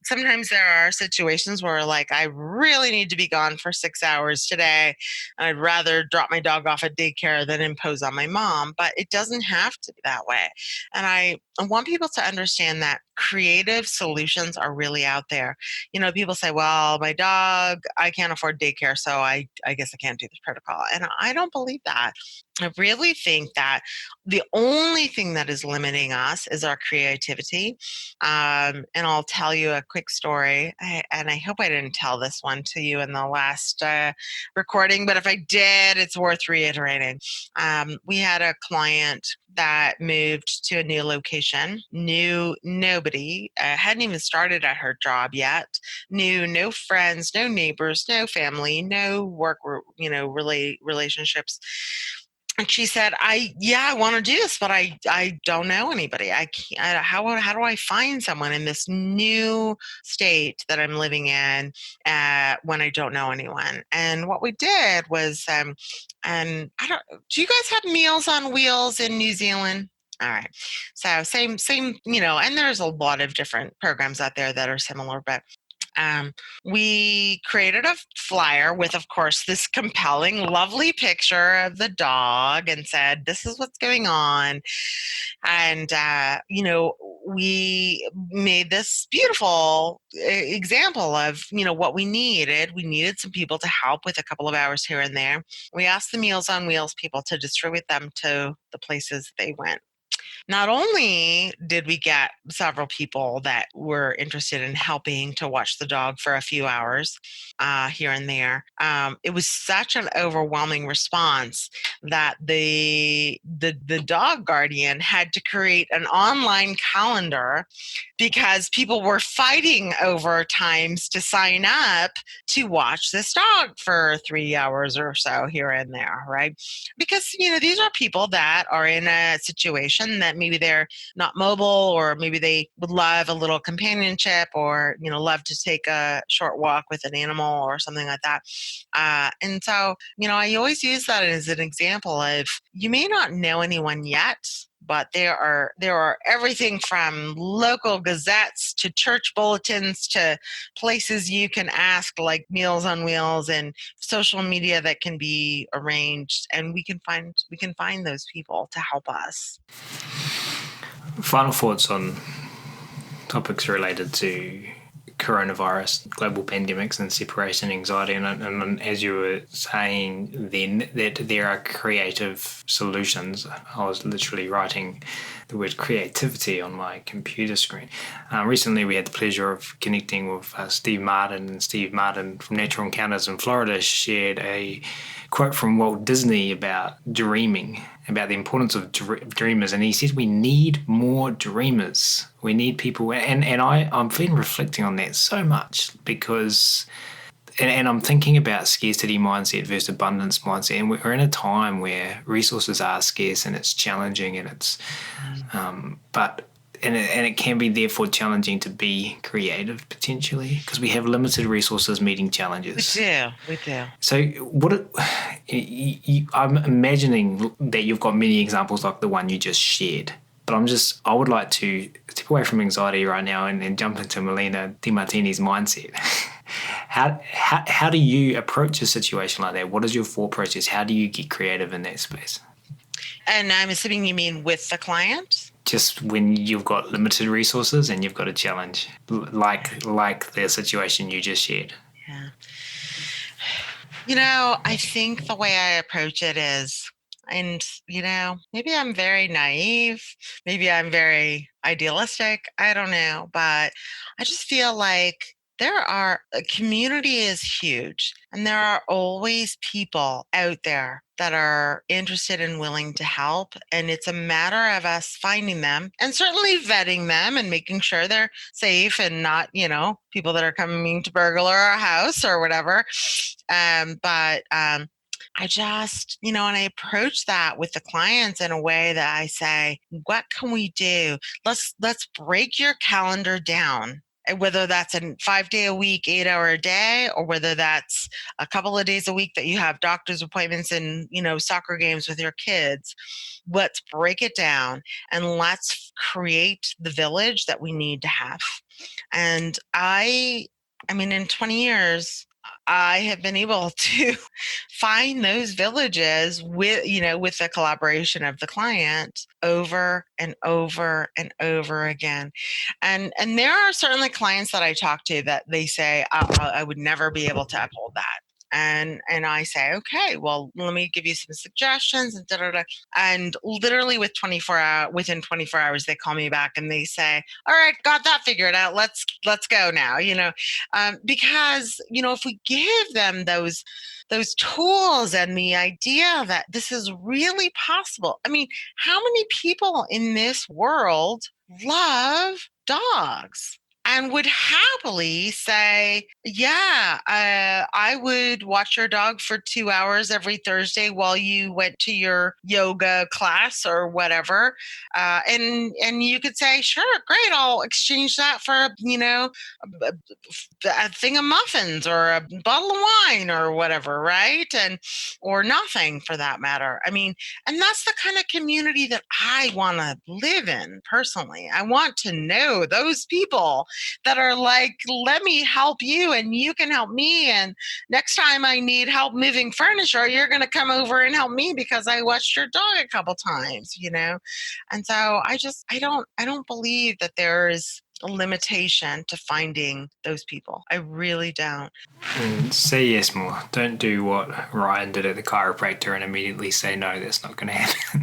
there are situations where, like, I really need to be gone for 6 hours today, and I'd rather drop my dog off at daycare than impose on my mom. But it doesn't have to be that way. And I want people to understand that creative solutions are really out there. People say, well, my dog, I can't afford daycare, so I guess I can't do this protocol. And I don't believe that. I really think that the only thing that is limiting us is our creativity. And I'll tell you a quick story. And I hope I didn't tell this one to you in the last recording, but if I did, it's worth reiterating. We had a client that moved to a new location, knew nobody, hadn't even started at her job yet, knew no friends, no neighbors, no family, no work, relationships. And she said, I want to do this, but I don't know anybody. I can't, how do I find someone in this new state that I'm living in when I don't know anyone? And what we did was, and do you guys have Meals on Wheels in New Zealand? All right. So same, and there's a lot of different programs out there that are similar, but um, we created a flyer with, of course, this compelling, lovely picture of the dog and said, this is what's going on. And, we made this beautiful example of, what we needed. We needed some people to help with a couple of hours here and there. We asked the Meals on Wheels people to distribute them to the places they went. Not only did we get several people that were interested in helping to watch the dog for a few hours here and there, it was such an overwhelming response that the dog guardian had to create an online calendar because people were fighting over times to sign up to watch this dog for 3 hours or so here and there, right? Because these are people that are in a situation that maybe they're not mobile, or maybe they would love a little companionship, or love to take a short walk with an animal or something like that. And so I always use that as an example of, you may not know anyone yet, but there are everything from local gazettes to church bulletins to places you can ask, like Meals on Wheels, and social media that can be arranged, and we can find those people to help us. Final thoughts on topics related to coronavirus, global pandemics, and separation anxiety. And as you were saying then, that there are creative solutions. I was literally writing the word creativity on my computer screen. Recently, we had the pleasure of connecting with Steve Martin, and Steve Martin from Natural Encounters in Florida shared a quote from Walt Disney about dreaming, about the importance of dreamers. And he said, we need more dreamers. We need people. And I've been reflecting on that so much, because and I'm thinking about scarcity mindset versus abundance mindset. And we're in a time where resources are scarce and it's challenging, and it's and it can be therefore challenging to be creative potentially, because we have limited resources meeting challenges. We do. So I'm imagining that you've got many examples like the one you just shared. But I would like to step away from anxiety right now and jump into Malena DeMartini's mindset. How do you approach a situation like that? What is your thought process? How do you get creative in that space? And I'm assuming you mean with the client? Just when you've got limited resources and you've got a challenge, like the situation you just shared. Yeah. I think the way I approach it is, and maybe I'm very naive, maybe I'm very idealistic, I don't know, but I just feel like a community is huge, and there are always people out there that are interested and willing to help, and it's a matter of us finding them and certainly vetting them and making sure they're safe and not people that are coming to burglar our house or whatever. But I just, and I approach that with the clients in a way that I say, what can we do? Let's break your calendar down. Whether that's a 5-day a week, 8-hour a day, or whether that's a couple of days a week that you have doctor's appointments and, soccer games with your kids, let's break it down and let's create the village that we need to have. And I mean, in 20 years, I have been able to find those villages with the collaboration of the client over and over and over again. And there are certainly clients that I talk to that they say, I would never be able to uphold that. And I say, okay, well, let me give you some suggestions, and And literally within 24 hours, they call me back and they say, all right, got that figured out. Let's go now. Because if we give them those tools and the idea that this is really possible. I mean, how many people in this world love dogs? and would happily say, yeah, I would watch your dog for 2 hours every Thursday while you went to your yoga class or whatever. And you could say, sure, great, I'll exchange that for, a thing of muffins or a bottle of wine or whatever, right? Or nothing for that matter. I mean, and that's the kind of community that I want to live in personally. I want to know those people that are like, let me help you and you can help me. And next time I need help moving furniture, you're going to come over and help me because I watched your dog a couple times, And so I don't believe that there is a limitation to finding those people. I really don't. And say yes more. Don't do what Ryan did at the chiropractor and immediately say no, that's not going to happen.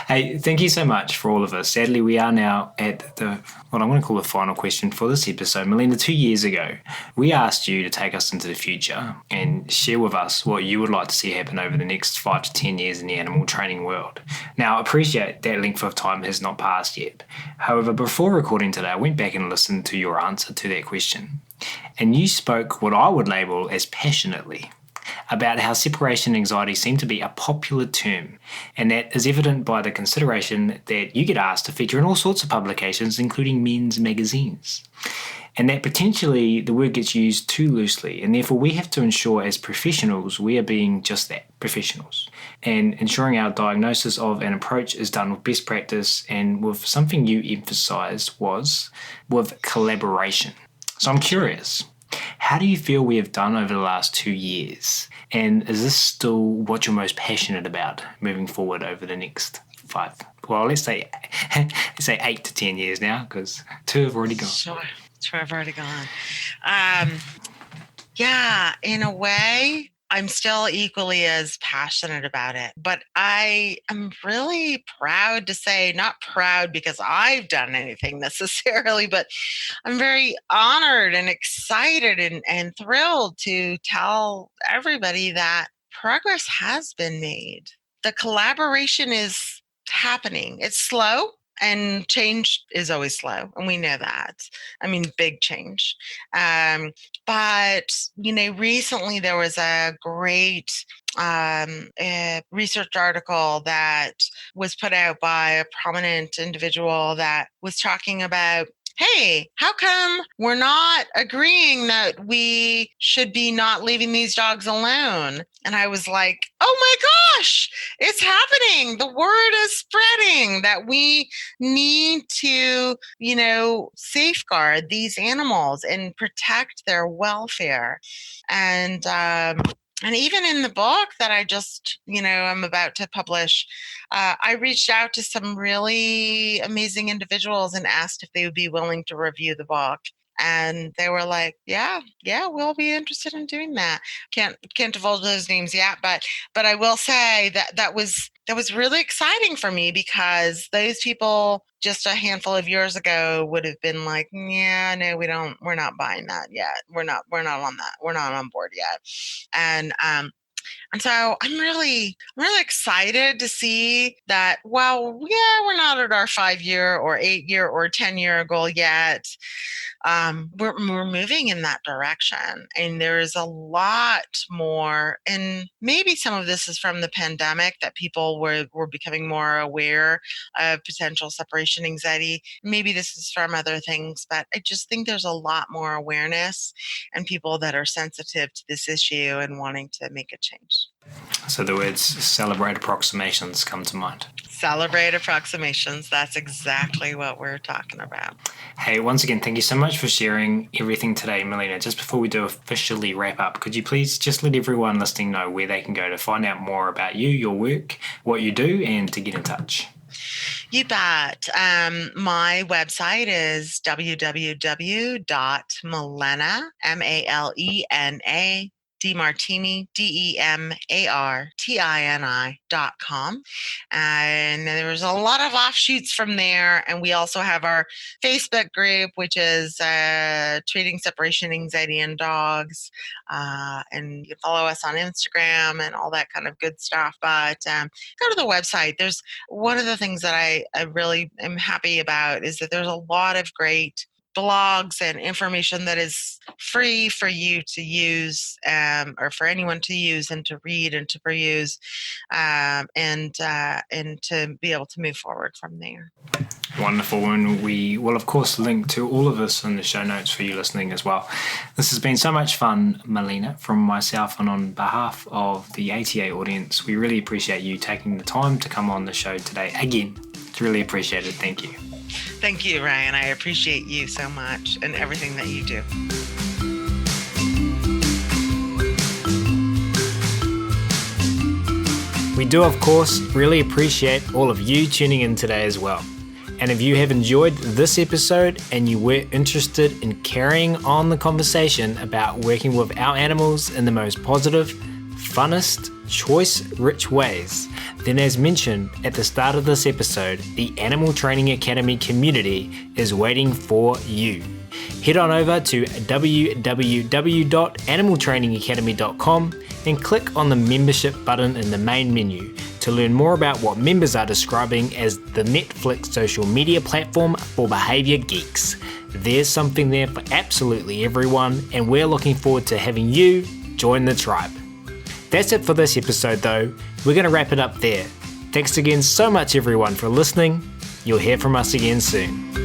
Hey, thank you so much for all of us. Sadly, we are now at what I'm going to call the final question for this episode. Malena, 2 years ago, we asked you to take us into the future and share with us what you would like to see happen over the next 5 to 10 years in the animal training world. Now, I appreciate that length of time has not passed yet. However, before recording today, I went back and listened to your answer to that question. And you spoke what I would label as passionately about how separation anxiety seemed to be a popular term, and that is evident by the consideration that you get asked to feature in all sorts of publications, including men's magazines. And that potentially the word gets used too loosely, and therefore we have to ensure as professionals we are being just that, professionals, and ensuring our diagnosis of an approach is done with best practice and with something you emphasised was with collaboration. So I'm curious, how do you feel we have done over the last 2 years? And is this still what you're most passionate about moving forward over the next 5? Well, let's say 8 to 10 years now, because 2 have already gone. Sure, I've already gone. Yeah, in a way, I'm still equally as passionate about it, but I am really proud to say, not proud because I've done anything necessarily, but I'm very honored and excited and thrilled to tell everybody that progress has been made. The collaboration is happening. It's slow. And change is always slow, and we know that. I mean, big change. But, recently there was a great research article that was put out by a prominent individual that was talking about, hey, how come we're not agreeing that we should be not leaving these dogs alone? And I was like, oh my gosh, it's happening. The word is spreading that we need to, safeguard these animals and protect their welfare. And even in the book that I just, I'm about to publish, I reached out to some really amazing individuals and asked if they would be willing to review the book. And they were like, yeah, we'll be interested in doing that. Can't divulge those names yet, but I will say that was really exciting for me, because those people just a handful of years ago would have been like, yeah, no, we're not buying that yet. We're not on that. We're not on board yet. And so I'm really excited to see that, well, yeah, we're not at our 5-year or 8-year or 10-year goal yet. We're moving in that direction, and there is a lot more. And maybe some of this is from the pandemic, that people were becoming more aware of potential separation anxiety. Maybe this is from other things, but I just think there's a lot more awareness and people that are sensitive to this issue and wanting to make a change. So the words celebrate approximations come to mind. Celebrate approximations. That's exactly what we're talking about. Hey, once again, thank you so much for sharing everything today, Malena. Just before we do officially wrap up, could you please just let everyone listening know where they can go to find out more about you, your work, what you do, and to get in touch? You bet. My website is www.malena, DeMartini, DeMartini.com. And there's a lot of offshoots from there. And we also have our Facebook group, which is Treating Separation Anxiety in Dogs. And you can follow us on Instagram and all that kind of good stuff. But go to the website. There's one of the things that I really am happy about is that there's a lot of great blogs and information that is free for you to use, or for anyone to use and to read and to peruse, and to be able to move forward from there. Wonderful. And we will, of course, link to all of this in the show notes for you listening as well. This has been so much fun, Malena, from myself and on behalf of the ATA audience. We really appreciate you taking the time to come on the show today. Again, it's really appreciated. Thank you. Thank you, Ryan. I appreciate you so much and everything that you do. We do, of course, really appreciate all of you tuning in today as well. And if you have enjoyed this episode and you were interested in carrying on the conversation about working with our animals in the most positive, funnest, choice-rich ways, then as mentioned at the start of this episode, the Animal Training Academy community is waiting for you. Head on over to www.animaltrainingacademy.com and click on the membership button in the main menu to learn more about what members are describing as the Netflix social media platform for behaviour geeks. There's something there for absolutely everyone, and we're looking forward to having you join the tribe. That's it for this episode though. We're going to wrap it up there. Thanks again so much everyone for listening. You'll hear from us again soon.